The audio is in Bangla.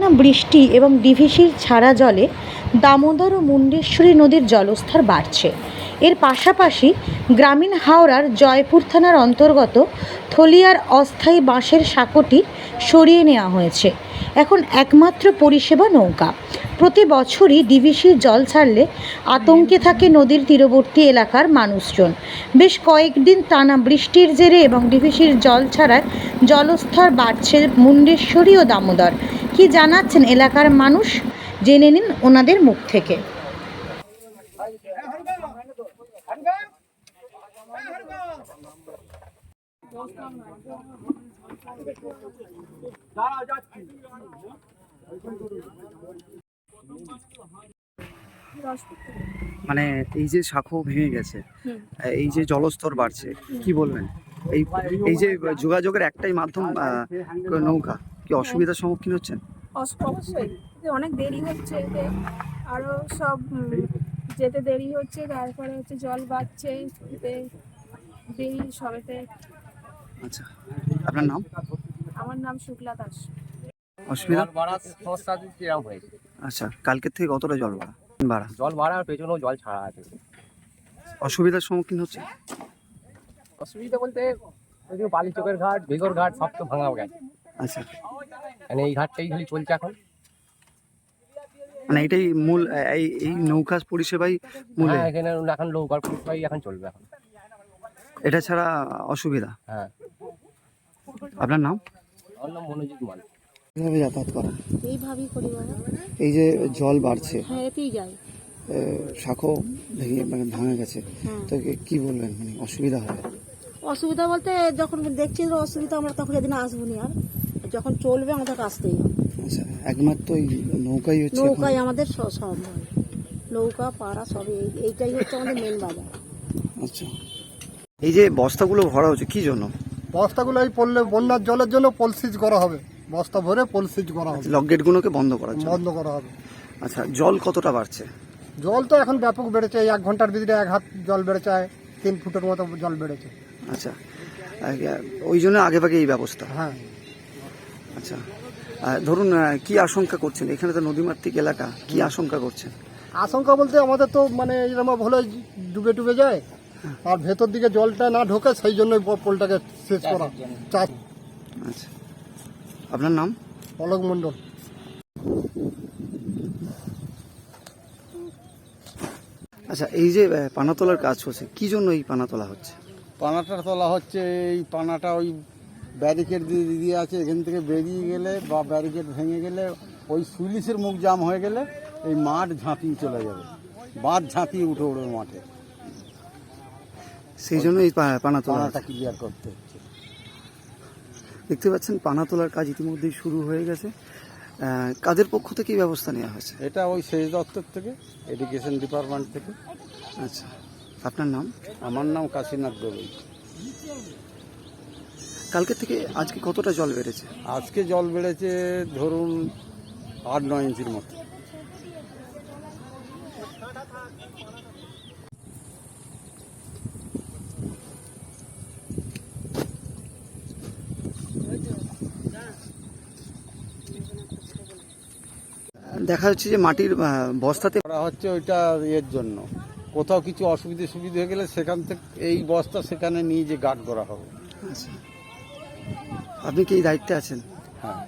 না বৃষ্টি এবং ডিভিসির ছাড়া জলে দামোদর ও মুন্ডেশ্বরী নদীর জলস্তর বাড়ছে। এর পাশাপাশি গ্রামীণ হাওড়ার জয়পুর থানার অন্তর্গত থলিয়ার অস্থায়ী বাঁশের সাঁকোটি সরিয়ে নেওয়া হয়েছে। এখন একমাত্র পরিষেবা নৌকা। প্রতি বছরই ডিভিসির জল ছাড়লে আতঙ্কে থাকে নদীর তীরবর্তী এলাকার মানুষজন। বেশ কয়েকদিন টানা বৃষ্টির জেরে এবং ডিভিসির জল ছাড়ায় জলস্তর বাড়ছে মুন্ডেশ্বরী ও দামোদর। কি জানাচ্ছেন এলাকার মানুষ, জেনে নিন ওনাদের মুখ থেকে। মানে এই যে শাখো ভেঙে গেছে, এই যে জলস্তর বাড়ছে, কি বলবেন? এই এই যে যোগাযোগের একটাই মাধ্যম নৌকা, কি অসুবিধার সম্মুখীন হচ্ছেন? অবশ্যই অনেক দেরি হচ্ছে, আরো সব যেতে দেরি হচ্ছে, তারপরে হচ্ছে জল বাড়ছে, দেরি সবেতে। আচ্ছা, আপনার নাম? আমার নাম শুক্লা দাস। অসুবিধা বাড়ার সমস্যা কিরকম হয়েছে? আচ্ছা, কালকের থেকে কতটা জল বাড়া? জল বাড়ার পেছনেও জল ছাড়া আছে। অসুবিধার সম্মুখীন হচ্ছে? অসুবিধা বলতে বালি চোখের ঘাট, বেগর ঘাট সব তো ভাঙা গেছে। আচ্ছা, মানে এই ঘাটটাই খালি চলছে এখন। মানে এটাই মূল, এই নৌকা পরিষেবাই মূল। হ্যাঁ, এখানে এখন নৌকার পরিষেবাই এখন চলবে এখন। এটা ছাড়া অসুবিধা। হ্যাঁ। আপনার নাম? আমার নাম মনোজিৎ মাল। কিভাবে যাতায়াত করেন? এইভাবেই করি বাবা। এই যে জল বাড়ছে, হ্যাঁ, এতেই যাই। শাখো ভেঙে মানে ভাঙা গেছে, তো কি বলবেন? মানে অসুবিধা হবে? অসুবিধা বলতে যখন দেখছি যে অসুবিধা, আমরা তখন এদিন আসবো না, আর যখন চলবে আমাদের আসতেই হবে। আচ্ছা, একমাত্র নৌকাই হচ্ছে নৌকাই আমাদের সব হয়, নৌকা পাড়া সবই এইটাই হচ্ছে আমাদের মেন বাজার। আচ্ছা, এই যে বস্তাগুলো ভরা হচ্ছে কি জন্য? বস্তাগুলো এই পড়লে বন্যার জলের জন্য পলসিজ করা হবে, বস্তা ভরে পলসিজ করা হবে, লক গেটগুলোকে বন্ধ করার জন্য বন্ধ করা হবে। আচ্ছা, জল কতটা বাড়ছে? জল তো এখন ব্যাপক বেড়েছে, এই 1 ঘন্টার ভিতরে 1 হাত জল বেড়েছে, 3 ফুটের মতো জল বেড়েছে। আচ্ছা, ওই জন্য আগে ভাগে এই ব্যবস্থা। হ্যাঁ। আচ্ছা, ধরুন কি আশঙ্কা করছেন? এখানে তো নদীমাতৃক এলাকা, কি আশঙ্কা করছেন? আশঙ্কা বলতে আমাদের তো মানে এরকম হলে ডুবে যায়, আর ভেতর দিকে জলটা না ঢোকে, সেই জন্য পোলটাকে সেচ করা চাষ। আচ্ছা, আপনার নাম? অলোক মণ্ডল। আচ্ছা, এই যে পানা তোলার কাজ হচ্ছে, কি জন্য এই পানা তোলা হচ্ছে? পানাটা তোলা হচ্ছে, এই পানাটা ওই ব্যারিকেড দিয়ে আছে, এখান থেকে বেরিয়ে গেলে বা ব্যারিকেড ভেঙে গেলে ওই সুইলিশের মুখ জাম হয়ে গেলে এই মাঠ ঝাঁপিয়ে চলে যাবে, বাঁধ ঝাঁপিয়ে উঠে মাঠে, সেই জন্য এই পানাটা ক্লিয়ার করতে হচ্ছে। দেখতে পাচ্ছেন পানা তোলার কাজ ইতিমধ্যেই শুরু হয়ে গেছে। কাদের পক্ষ থেকে এই ব্যবস্থা নেওয়া হয়েছে? এটা ওই সেচ দপ্তর থেকে, এডুকেশন ডিপার্টমেন্ট থেকে। আচ্ছা, আপনার নাম? আমার নাম কাশীনাথ দলুই। কালকে থেকে আজকে কতটা জল বেড়েছে? আজকে জল বেড়েছে ধরুন 8-9 ইঞ্চির মতো। দেখা যাচ্ছে যে মাটির বস্তাতে করা হচ্ছে ওইটা এর জন্য, কোথাও কিছু সুবিধা হয়ে গেলে সেখান থেকে এই বস্তা সেখানে নিয়ে যে গার্ড করা হবে। আচ্ছা, আপনি কি এই দায়িত্বে আছেন? হ্যাঁ।